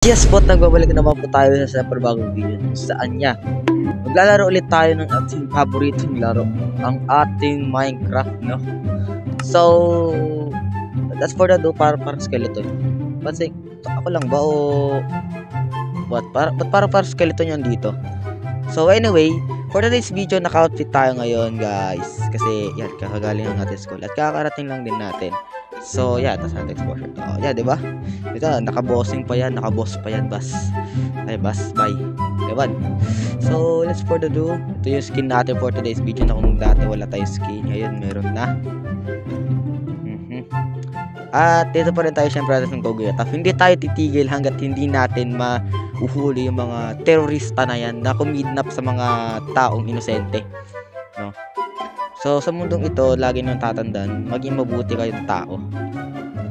Yes po, nagbabalik naman po tayo sa panibagong video kung saan niya maglalaro ulit tayo ng ating paboritong laro, ang ating Minecraft, no? So, that's for the do para skeleton. Kasi ako lang ba o what? Para skeleton yan dito. So anyway, for today's video, naka-outfit tayo ngayon, guys. Kasi yan, kakagaling ng ating school at kakarating lang din natin. So, yeah, tas natin exposure to. Oh, yeah, diba? Ito, naka-bossing pa yan, naka-boss pa yan, bas. Ay, bas, bye. Diba? So, let's for the do. Ito yung skin natin for today's video na kung dati wala tayong skin. Ngayon, meron na. At dito pa rin tayo syempre natin ng Goguyataf. Hindi tayo titigil hanggat hindi natin mauhuli yung mga terorista na yan na kumidnap sa mga taong inosente. No? So, sa mundong ito, lagi nyo tatandaan, maging mabuti kayong tao.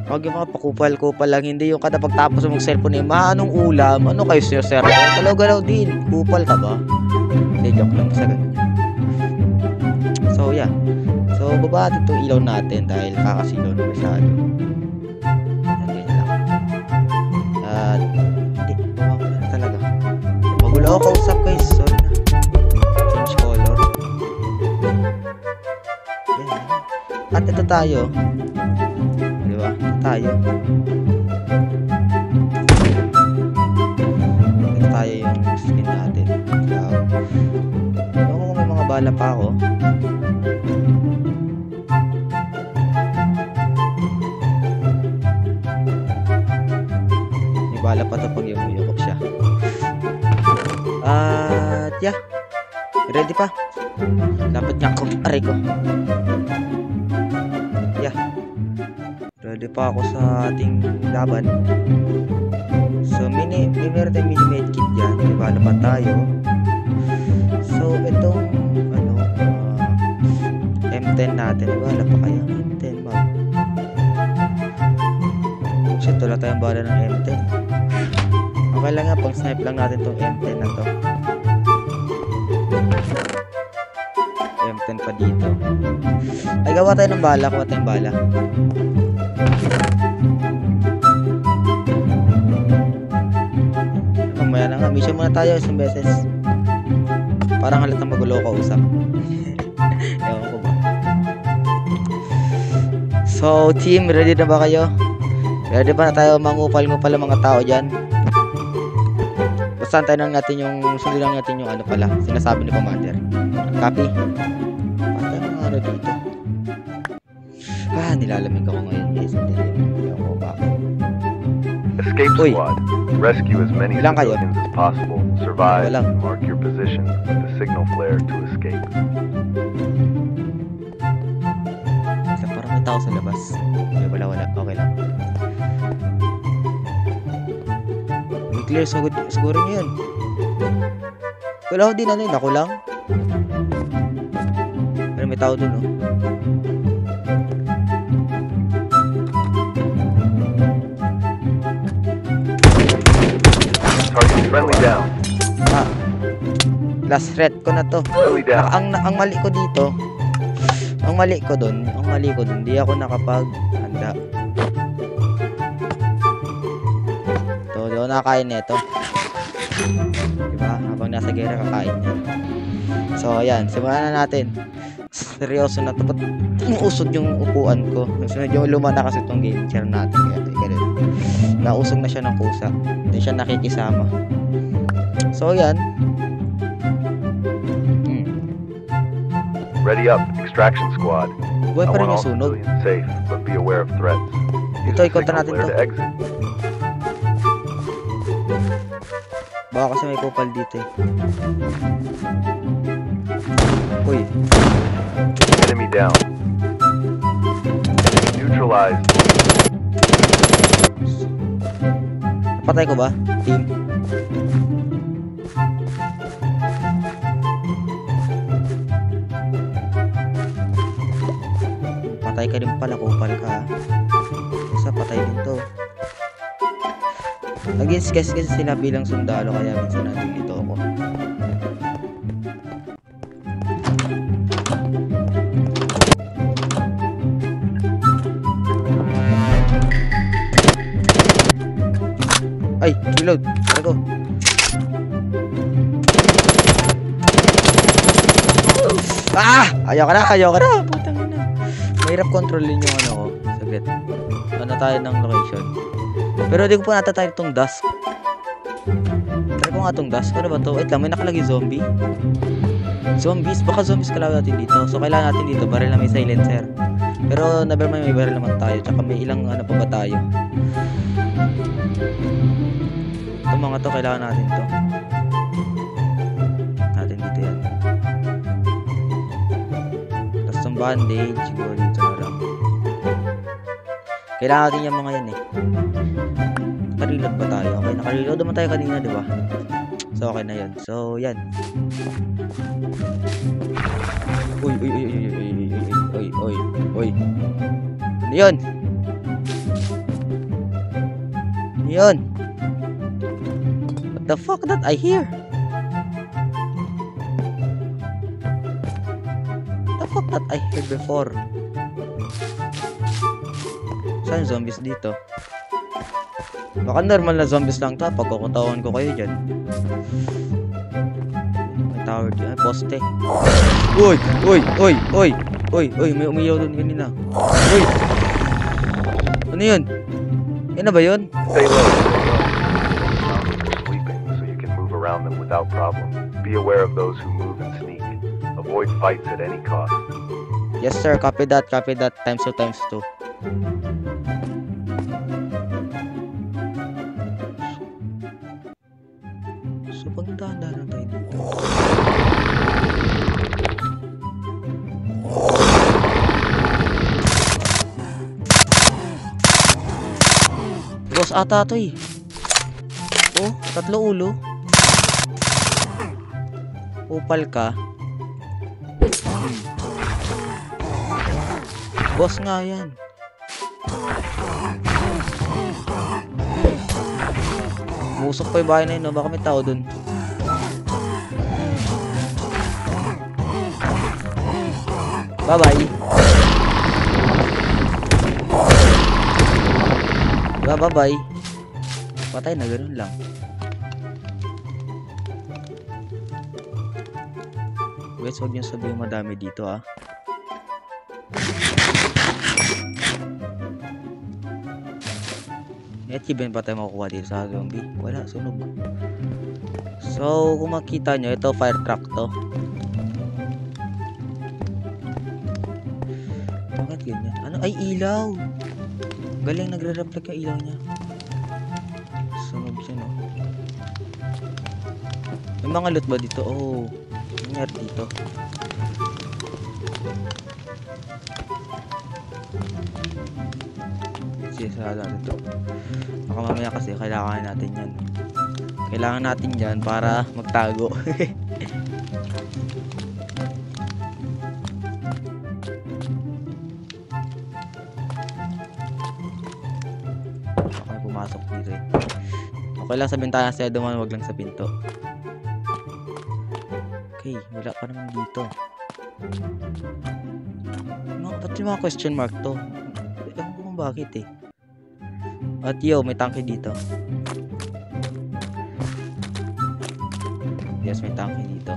Huwag yung mga pakupal-kupal lang, hindi yung kada pagtapos mo mag-cellphone eh, anong ulam? Ano kayo sir? Galaw-galaw din. Kupal ka ba? Hindi, joke lang sa ganun. So, yeah. So, baba natin itong ilaw natin dahil kakasilaw na masyado. Ganyan lang. At, hindi, bumama na talaga. Magulo ako kausap guys. Sorry na. Change color. At ito tayo. Diba? Tayo. Ito tayo yung skin natin. Ewan ko kung may mga bala pa ako. May bala pa ito pag yumuyukop siya. At yeah. Ready pa? Dapat niya ako. Aray ko. Yeah. Ready pa ako sa ating laban. So, meron tayong mini medkit dyan. Diba naman tayo. So, itong M10 natin. Wala pa kaya M10 mag. Shit, wala tayong bala ng M10. Okay lang nga, pang snipe lang natin itong M10 na to. M10 pa dito. Ay, gawa tayo ng bala. Kuha tayong bala. Mamaya na nga. Mission muna tayo isang beses. Parang halatang magulo ko usap. Ewan ko ba. So, team, ready na ba kayo? Ready ba na tayo mangupal-ngupal ang mga tao dyan? Basta tayo lang natin yung sundin lang natin yung ano pala sinasabi ni Commander. Copy. Patay mga ano dito. Nilalamig ako ngayon guys. Hindi ako bakit. Escape squad. Rescue as many Ilang kayo? civilians as possible. Survive and mark your position with the signal flare to escape. Parang may tao sa labas. Wala. Okay lang. Clear, siguro nyo yun. Wala ko din ako lang. Pero may tao dun, oh. Target friendly down. Last threat ko na to. Ang mali ko dito, ang mali ko dun, di ako nakapag-handa. Di ako nakakain nito. Diba? Habang nasa gera kakain niya. So ayan, simulan na natin. Seryoso na to. Ba't usog yung upuan ko? Medyo luma na kasi itong game chair natin. Kaya ganun. Nausog na siya ng kusa. Hindi siya nakikisama. So ayan. Ready up, extraction squad. Buhay pa rin yung sunog. Safe, but be aware of threats. Ito, ikontra natin to. Baka kasi may kupal dito eh. Uy. Enemy down. Neutralized. Napatay ko ba, team? Patay ka rin pala, kupal ka. Isa patay din to. Against kasi sila bilang sundalo kaya minsan nandito ako. Ay, Reload. Tara go. Ayoko na. Putang ina. Mahirap kontrolin yung ano ko. Saglit. Ano tayo ng location. Pero di ko pa natatay itong dusk. Try ko nga itong dusk. Ano ba to? Wait lang, may nakalagay zombie. Zombies? Baka zombies kalaban natin dito. So kailangan natin dito. Baril na may silencer. Pero nevermind, may baril naman tayo. Tsaka may ilang ano pa ba tayo. Itong mga to, kailangan natin to. Natin dito yan. Tapos itong bandage. Siguro dito na lang. Kailangan natin yung mga yan eh. Nakareload ba tayo? Okay, nakareload naman tayo kanina, di ba? So, okay na yun. So, yan. Uy. Ano yun? Ano yun? What the fuck that I hear? What the fuck that I heard before? Saan zombies dito? Baka normal na zombies lang ta. Pagkukutawan ko kayo dyan. May tower dyan. Ay, poste. Uy, may umiyaw doon kanina. Uy! Ano yun? Yan na ba yun? Stay low. Sounds like they're sleeping, so you can move around them without problem. Be aware of those who move and sneak. Avoid fights at any cost. Yes sir, copy that. Times 2 times 2. So, pagdahan-dahan tayo dito. Boss ata to eh. Oh, 3 ulo. Upal ka. Boss nga yan. Musok pa yung bahay na yun, no? Baka may tao dun. Bye-bye. Bye-bye. Patay na, ganun lang. Guys, huwag niyo sabihin madami dito, ah. Achievement pa tayo makukuha dito sa zombie. Wala, sunog. So, kung makita nyo, ito fire truck to. Bakit ganyan? Ano? Ay, ilaw! Galing, nagre-reflect yung ilaw niya. Sunog siya, no? May mga loot ba dito? Oh, nangyari dito. Sa natin to. Baka mamaya kasi kailangan natin yan. Kailangan natin yan para magtago. Okay, pumasok dito eh. Okay lang sa bintana siya duman, wag lang sa pinto. Okay, wala pa naman dito. Ba't yung mga question mark to? Ewan ko kung bakit eh. At yo, may tangke dito. Yes, may tangke dito.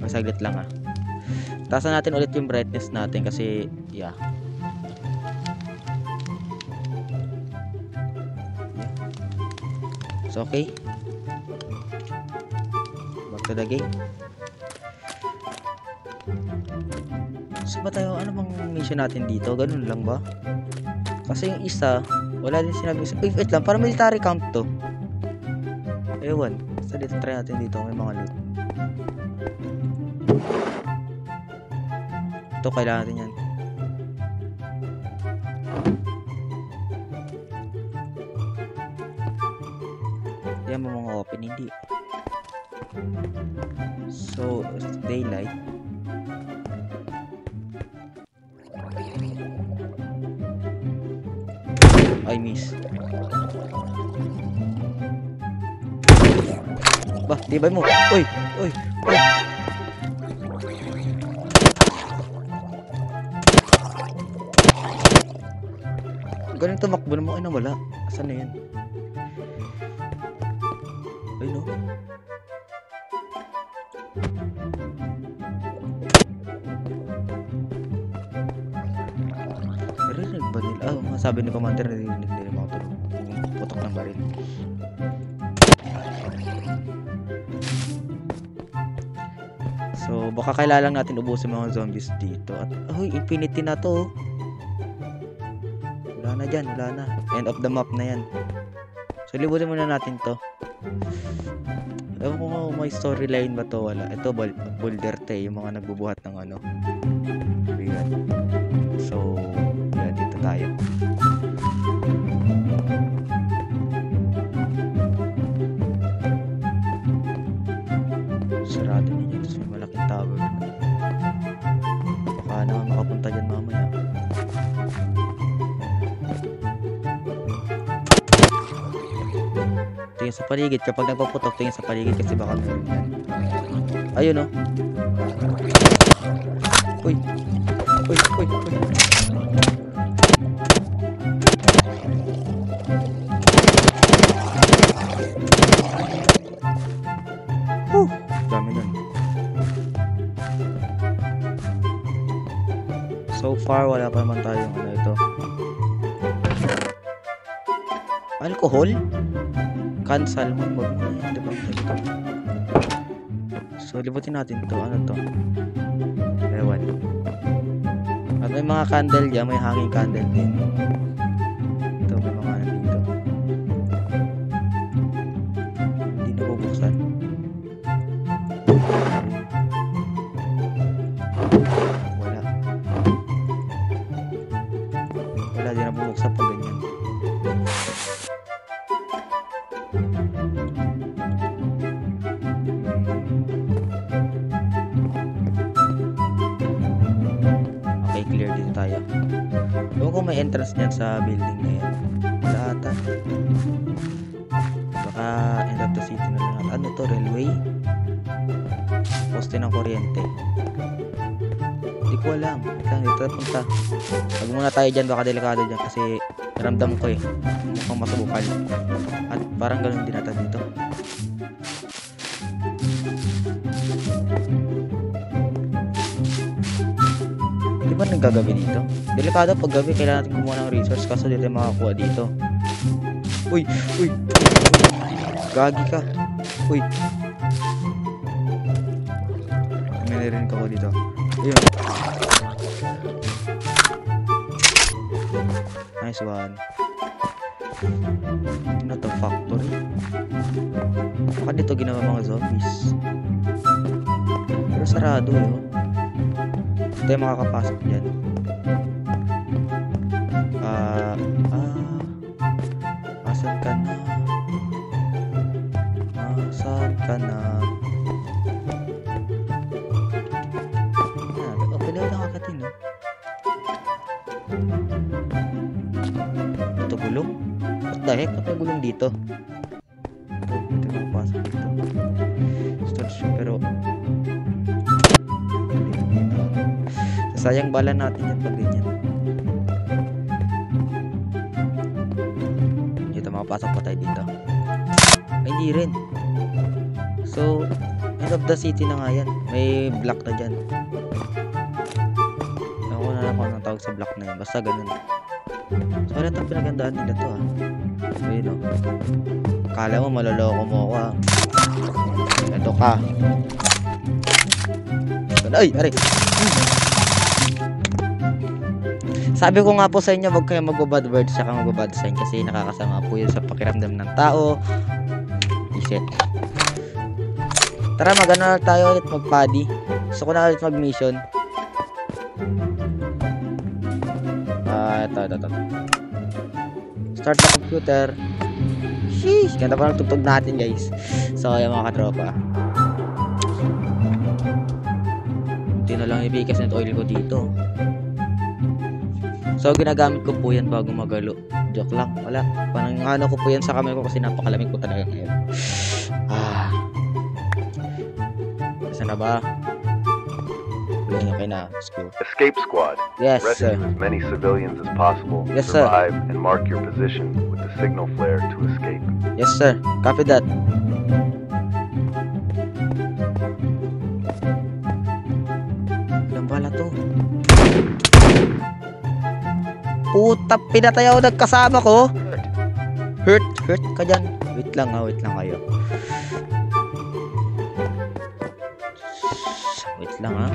Masaglit lang ah. Taasan natin ulit yung brightness natin kasi yeah. So okay. Back to the game. So ba tayo, ano bang mission natin dito? Ganun lang ba? Kasi yung isa, wala din sinabi sa... Wait lang, para military camp to. Ewan. Basta dito, try natin dito. May mga loot. Ito, kailangan natin yan. Yan mo mga open, hindi. So, daylight. I miss. Bah, tibay mo. Uy. Ganun tumakbo naman. Ay, nawala. Asan na yan? Ayun, oh. Narinig ba nila? Sabi ni Commander, narinig nila yung mga tulog. Yung putok ng baril. So, baka kailangan natin ubusin mga zombies dito. At, infinity na to. Wala na dyan, wala na. End of the map na yan. So, libutin muna natin to. Ewan ko kung may storyline ba to, wala. Ito, boulder te, yung mga nagbubuhat ng ano. Ayan. So, yan, dito tayo. Sarado niya dito. May malaking tower. Baka naman makapunta dyan mamaya. Tingin sa paligid. Kapag nagpaputok, tingin sa paligid kasi baka meron yan. Ayun, oh. Uy. Uy, uy, uy. Dami nun. So far, wala pa naman tayong ano ito. Alcohol? Cancel mo. Wag mo na yan. Diba? So, libutin natin to. Ano to? Ewan. At may mga candle dyan. May hanging candle din. Ito, may mga ano dito. Hindi na bubuksan. Wala. Wala din na bubuksan pag ganyan. Okay, clear dito tayo. Ewan kung may entrance niyan sa building na yan. Wala ata. Baka end of the city na lang. Ano to? Railway? Poste ng kuryente. Hindi ko alam. Dito punta. Pag muna tayo dyan, baka delikado dyan kasi naramdam ko eh. Mukhang masubukal. At parang ganun din ata dito. Di ba naggagabi dito? Delikado pag gabi, kailangan natin kumuha ng resource kaso dito yung makakuha dito. Uy! Uy! Gagi ka! Uy! May narinig ako dito. Ayun. Nice one. Ano to? Factory? Baka dito ginawa mga zombies. Pero sarado yun. Hindi tayo makakapasok dyan. Asan ka na? Asan ka na? Pwede ko nakakatin, no? Ito gulong? What the heck? Ba't may gulong dito? Ito makapasok dito. Storage yun, pero sayang bala natin yan pag ganyan. Dito makapasok pa tayo dito. Ay, hindi rin. So, end of the city na nga yan. May block na dyan. Ako na lang kung anong tawag sa block na yan. Basta ganun. So, wala itong pinagandaan nila to, ayun, o. Akala mo maloloko mo ako, Ito ka. Ay, aray. Sabi ko nga po sa inyo, wag kayong mag-bad words saka mag-bad sign kasi nakakasama po yun sa pakiramdam ng tao. Iset. Tara, mag-ano tayo ulit, mag-paddy. Gusto ko na ulit mag-mission. Ito. Start the computer. Sheesh! Ganda pa ng tugtog natin, guys. So, yung mga katropa. Hindi na lang ibigas ng oil ko dito. So, ginagamit ko po yan bago magalo. Joke lang. Wala. Parang ano ko po yan sa camera ko kasi napakalamig ko talaga ngayon. Saan na ba? Okay na. Let's go. Escape squad. Yes, Rescue sir. as many civilians as possible. Yes, sir. Survive and mark your position with the signal flare to escape. Yes, sir. Copy that. pinatay ako nagkasama ko. Hurt ka dyan. Wait lang kayo. Wait lang ha.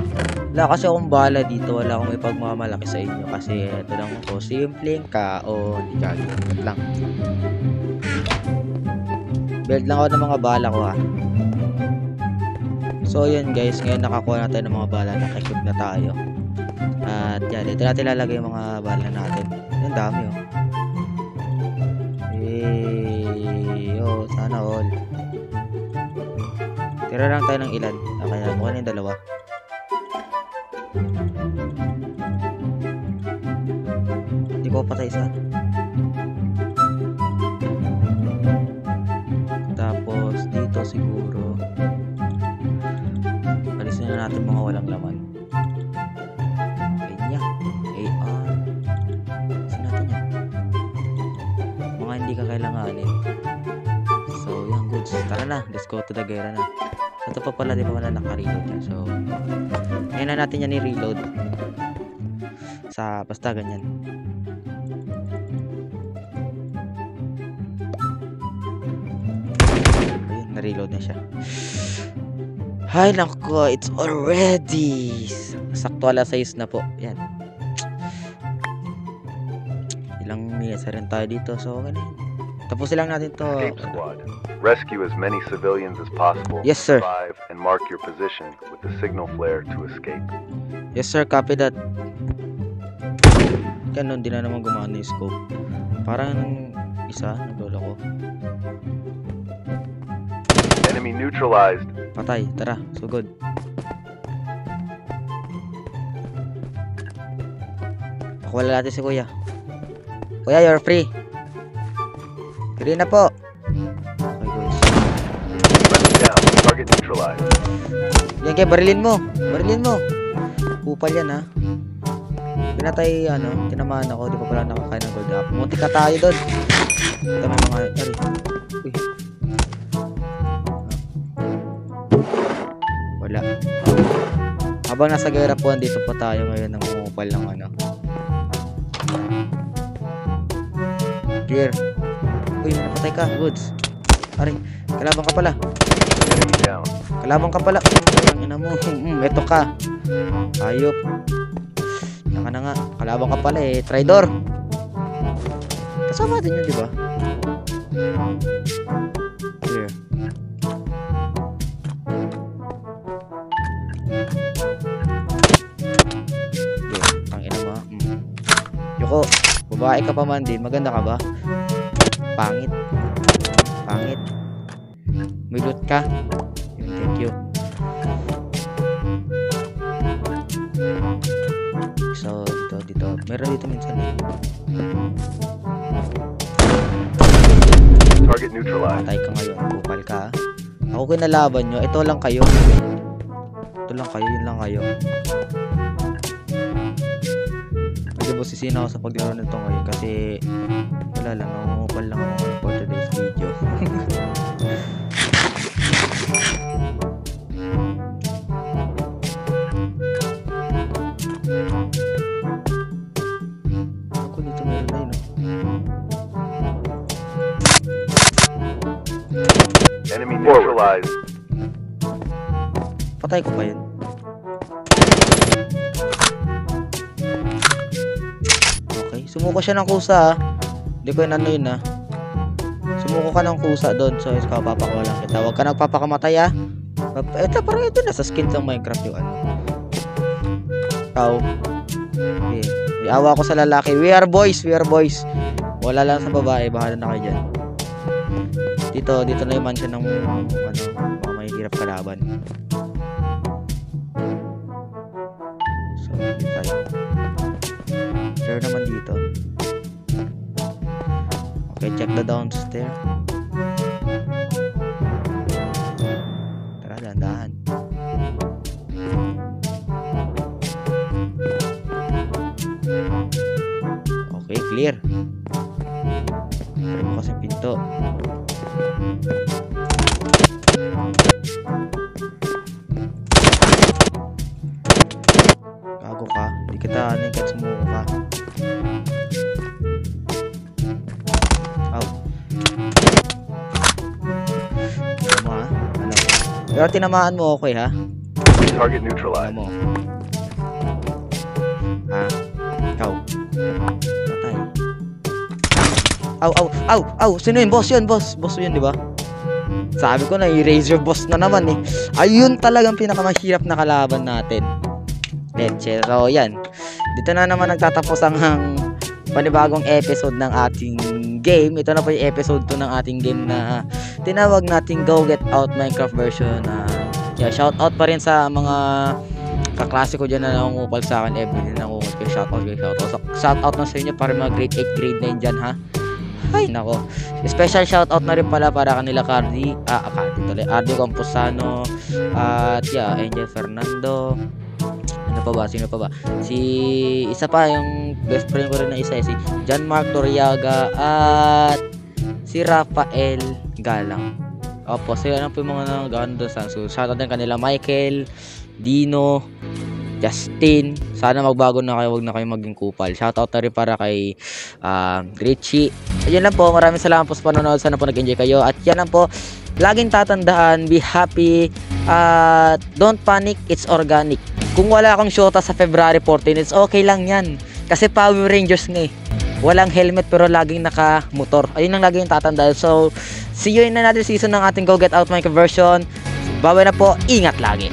Wala kasi akong bala dito. Wala akong ipagmamalaki sa inyo. Kasi ito lang ako. Simpleng kao. Hindi gagawin. Wait lang. Build lang ako ng mga bala ko ha. So yun guys. Ngayon nakakuha na tayo ng mga bala. Nakikip na tayo. At yan. Dito natin lalagay yung mga bala natin. Ang dami oh. Sana all. Tira lang tayo ng ilan. Kaya mukha na yung dalawa. Hindi ko patay isa. Tapos dito siguro alisin na natin mga walang laman. Kanya AR. Alisin natin yan. Mga hindi ka kailanganin. So yan goods. Tara na. Let's go to the guerra na. Ito pa pala, di pa pala naka-reload yan. So, ngayon na natin yan i-reload. Basta ganyan. Ayun, na-reload na siya. Hay, nako, it's already. Sakto alas 6 na po. Yan. Ilang minutes na rin tayo dito. So, okay na yun. Tapusin lang natin to. Escape squad. Rescue as many civilians as possible. Yes, sir. Survive and mark your position with the signal flare to escape. Yes, sir. Copy that. Ganun, di na naman gumana yung scope. Parang isa, naglolo ko. Enemy neutralized. Patay. Tara. Sugod. Pakuwala natin si kuya. Kuya, you're free. Free na po. Target neutralized. Yan kaya, barilin mo. Upal yan ha. Pinatay, tinamaan ako. Di pa pala nakakain ng gold up. Munti ka tayo doon. Ito may mga, uy. Wala. Habang nasa gera po, andito pa tayo ngayon ng umupal ng Clear. Uy, napatay ka. Woods. Aray, kalabang ka pala. Enemy down. Kalabang ka pala. Ang ina mo. Eto ka. Ayop. Yan ka na nga. Kalabang ka pala eh. Traidor. Kasama din yun, di ba? Clear. Yun. Ang ina mo. Yoko. Babae ka pa man din. Maganda ka ba? Pangit. May loot ka. Thank you. So, dito. Meron dito minsan eh. Target neutralized. Patay ka ngayon. Kupal ka. Ako kinalaban nyo. Ito lang kayo. Yun lang kayo. Medyo bosisin ako sa paglaro nito ngayon kasi wala lang. Nangungupal lang ako ngayon for today's video. Ako dito meron na yun. Enemy neutralized. Patay ko pa yun. Okay. Sumuko siya ng kusa Hindi ko yun yun Sumuko ka ng kusa doon. So, papakawalan kita. Huwag ka nagpapakamatay Ito, parang ito na sa skins ng Minecraft yung Ikaw. Okay. May awa ko sa lalaki. We are boys. Wala lang sa babae. Bahala na kayo dyan. Dito na yung mansion ng mga mahihirap kalaban. So, dito tayo. Share naman dito. Okay, check the downstairs. Tara, dahan-dahan. Okay, clear. Try mo kasi pinto. Gago ka. Hindi kita kahit sumuko ka. Pero tinamaan mo okay ha? Target Ano neutralized. mo? Ha? Ikaw. Patay. Aw! Sino yun? Boss yun, boss. Boss yun, di ba? Sabi ko na, i-raise your boss na naman eh. Ayun talagang pinakamahirap na kalaban natin. Leche. So, yan. Dito na naman nagtatapos ang panibagong episode ng ating game. Ito na po yung episode 2 ng ating game na tinawag nating Go Get Out Minecraft version. Yeah, shout out pa rin sa mga kaklase ko dyan na nangungupal sa akin everyday na nangungupal ko. Shout out na sa inyo para mga grade 8, grade 9 dyan ha. Ay nako. Special shout out na rin pala para kanila Cardi Composano at yeah, Angel Fernando. Sino pa ba? Isa pa yung best friend ko rin na isa si John Mark Toriaga at si Rafael Galang. Opo, so yan po yung mga nag-ano sa so, shoutout din kanila Michael, Dino, Justin. Sana magbago na kayo, wag na kayo maging kupal. Shoutout na rin para kay Richie. Ayun lang po, maraming salamat po sa panonood. Sana po nag-enjoy kayo. At yan lang po, laging tatandaan, be happy at don't panic, it's organic. Kung wala akong shota sa February 14, it's okay lang yan. Kasi Power Rangers nga eh. Walang helmet pero laging naka-motor. Ayun ang laging tatandaan. So, see you in another season ng ating Go Get Out Minecraft version. Bawal na po, ingat lagi.